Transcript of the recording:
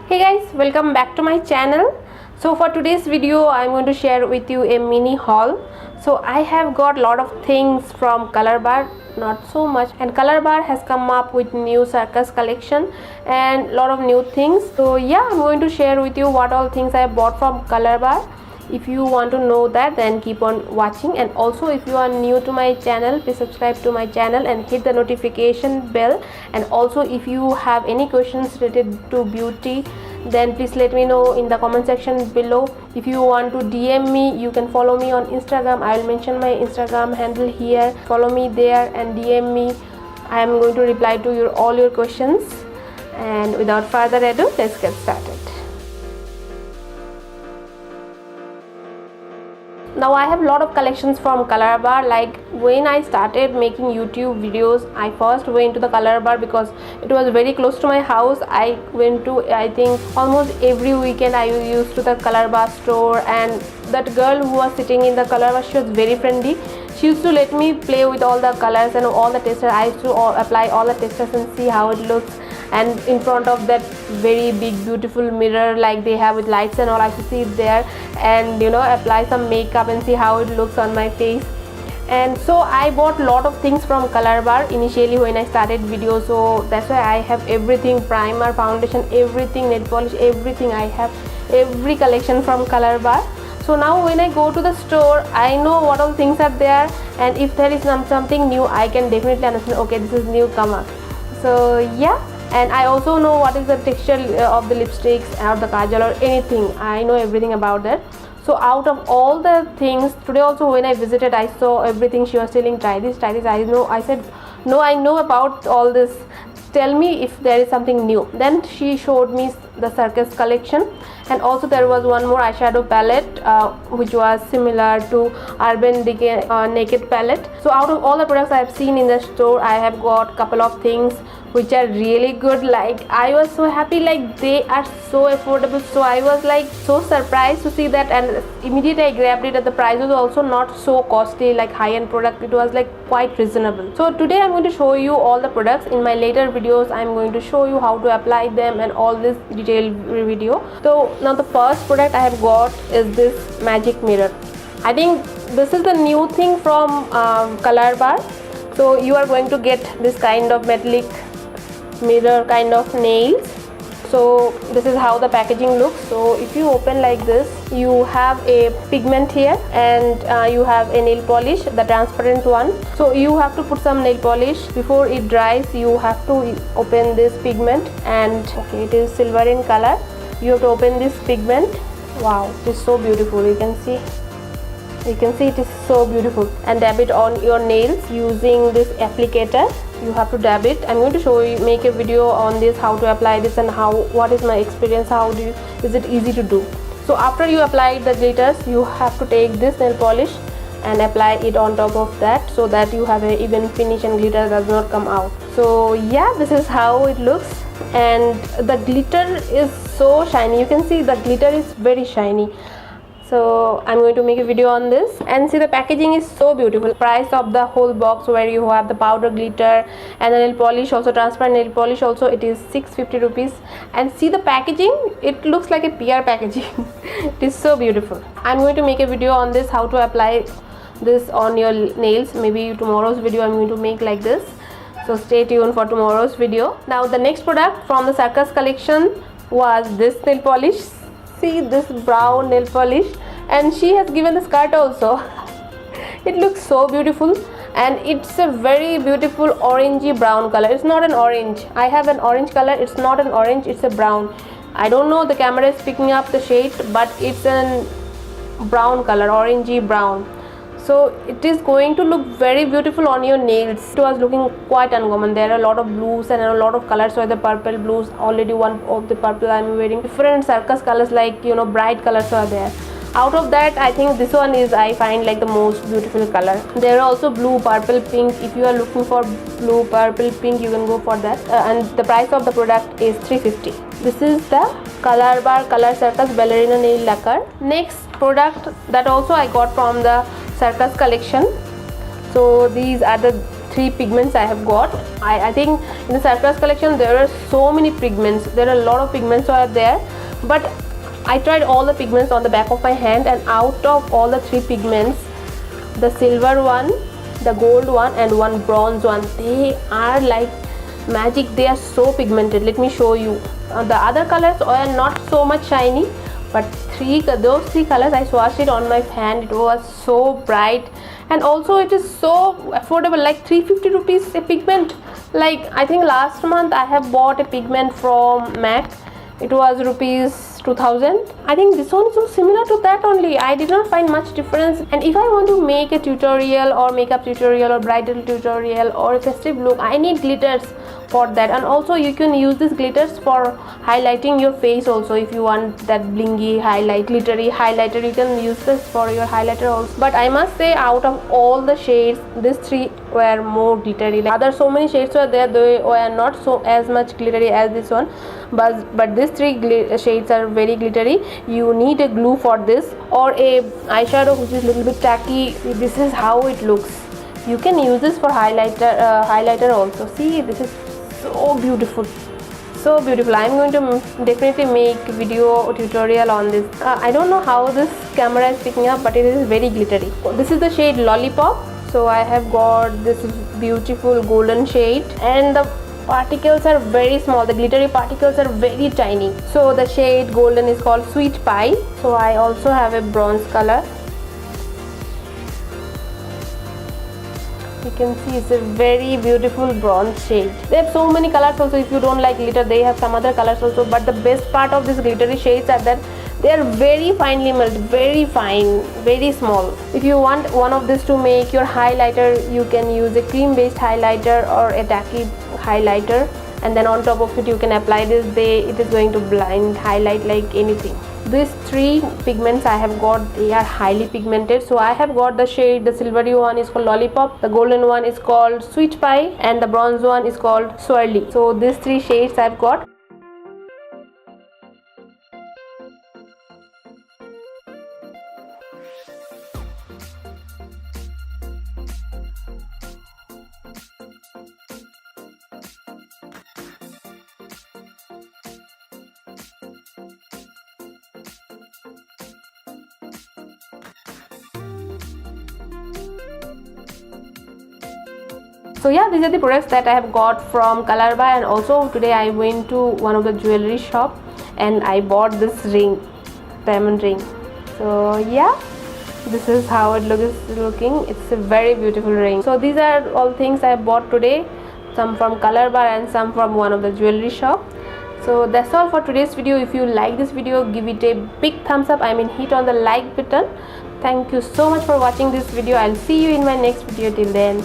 Hey guys, welcome back to my channel. So for today's video I'm going to share with you a mini haul. So I have got a lot of things from COLORBAR, not so much, and COLORBAR has come up with new circus collection and lot of new things. So yeah, I'm going to share with you what all things I bought from COLORBAR. If you want to know that, then keep on watching. And also, if you are new to my channel, please subscribe to my channel and hit the notification bell. And also, if you have any questions related to beauty, then please let me know in the comment section below. If you want to DM me, you can follow me on Instagram. I will mention my Instagram handle here. Follow me there and DM me. I am going to reply to all your questions. And without further ado, let's get started. Now I have a lot of collections from COLORBAR. Like when I started making YouTube videos, I first went to the COLORBAR because it was very close to my house. I went to, I think, almost every weekend I used to the COLORBAR store, and that girl who was sitting in the COLORBAR, she was very friendly. She used to let me play with all the colors and all the testers. I used to apply all the testers and see how it looks. And in front of that very big beautiful mirror like they have with lights and all, I used to sit there and apply some makeup and see how it looks on my face. And so I bought a lot of things from COLORBAR initially when I started videos. So that's why I have everything, primer, foundation, everything, nail polish, everything. I have every collection from COLORBAR. So now when I go to the store, I know what all things are there, and if there is something new, I can definitely understand, okay, this is newcomer. So yeah. And I also know what is the texture of the lipsticks or the kajal or anything. I know everything about that. So out of all the things, today also when I visited, I saw everything she was telling, try this. I said no, I know about all this, tell me if there is something new. Then she showed me the circus collection, and also there was one more eyeshadow palette which was similar to Urban Decay Naked palette. So out of all the products I have seen in the store, I have got a couple of things which are really good. Like I was so happy, like they are so affordable. So I was like so surprised to see that, and immediately I grabbed it. And the price was also not so costly like high-end product. It was like quite reasonable. So today I'm going to show you all the products. In my later videos I'm going to show you how to apply them and all this detailed video. So now the first product I have got is this magic mirror. I think this is the new thing from COLORBAR. So you are going to get this kind of metallic mirror kind of nails. So this is how the packaging looks. So if you open like this, you have a pigment here, and you have a nail polish, the transparent one. So you have to put some nail polish before it dries. You have to open this pigment, and okay, it is silver in color. You have to open this pigment. Wow, it is so beautiful. You can see it is so beautiful. And dab it on your nails using this applicator. You have to dab it. I'm going to show you, make a video on this, how to apply this and what is my experience, is it easy to do. So after you apply the glitters, you have to take this nail polish and apply it on top of that, so that you have an even finish and glitter does not come out. So yeah, this is how it looks, and the glitter is so shiny. You can see the glitter is very shiny. So I'm going to make a video on this, and see the packaging is so beautiful. Price of the whole box, where you have the powder glitter and the nail polish, also transparent nail polish also, it is 650 rupees. And see the packaging, it looks like a PR packaging. It is so beautiful. I'm going to make a video on this, how to apply this on your nails. Maybe tomorrow's video I'm going to make like this. So stay tuned for tomorrow's video. Now the next product from the circus collection was this nail polish. See this brown nail polish, and she has given the skirt also. It looks so beautiful, and it's a very beautiful orangey brown color. It's not an orange. I have an orange color. It's not an orange, it's a brown. I don't know, the camera is picking up the shade, but it's a brown color, orangey brown. So it is going to look very beautiful on your nails. It was looking quite uncommon. There are a lot of blues and a lot of colors. So the purple blues, already one of the purple I'm wearing. Different circus colors, like bright colors are there. Out of that, I think this one is, I find, like the most beautiful color. There are also blue, purple, pink. If you are looking for blue, purple, pink, you can go for that. And the price of the product is 350. This is the COLORBAR Color Circus Ballerina Nail Lacquer. Next product that also I got from the circus collection. So these are the 3 pigments I have got. I think in the circus collection there are so many pigments. There are a lot of pigments are there, but I tried all the pigments on the back of my hand, and out of all the 3 pigments, the silver one, the gold one, and one bronze one, they are like magic. They are so pigmented. Let me show you. The other colors are not so much shiny, but those three colors, I swatched it on my hand. It was so bright, and also it is so affordable, like 350 rupees a pigment. Like I think last month I have bought a pigment from MAC. It was rupees 2000. I think this one is also similar to that only. I did not find much difference. And if I want to make a tutorial or makeup tutorial or bridal tutorial or a festive look, I need glitters for that. And also you can use these glitters for highlighting your face also. If you want that blingy highlight, glittery highlighter, you can use this for your highlighter also. But I must say, out of all the shades, these 3 were more glittery. Like other so many shades were there, they were not so as much glittery as this one, but these 3 shades are very glittery. You need a glue for this or a eyeshadow which is little bit tacky. This is how it looks. You can use this for highlighter also. See, this is so beautiful, so beautiful. I'm going to definitely make video tutorial on this. I don't know how this camera is picking up, but it is very glittery. This is the shade Lollipop. So I have got this beautiful golden shade, and the particles are very small. The glittery particles are very tiny. So the shade golden is called Sweet Pie. So I also have a bronze color. You can see it's a very beautiful bronze shade. They have so many colors also. If you don't like glitter, they have some other colors also, but the best part of these glittery shades are that they are very finely melted, very fine, very small. If you want one of these to make your highlighter, you can use a cream based highlighter or a tacky highlighter, and then on top of it you can apply this. It is going to blind highlight like anything. These 3 pigments I have got, they are highly pigmented. So I have got the shade, the silvery one is called Lollipop, the golden one is called Sweet Pie, and the bronze one is called Swirly. So these 3 shades I've got. So yeah, these are the products that I have got from COLORBAR, and also today I went to one of the jewelry shop and I bought this ring, diamond ring. So yeah, this is how it looking. It's a very beautiful ring. So these are all things I bought today, some from COLORBAR and some from one of the jewelry shop. So that's all for today's video. If you like this video, give it a big thumbs up. Hit on the like button. Thank you so much for watching this video. I'll see you in my next video. Till then,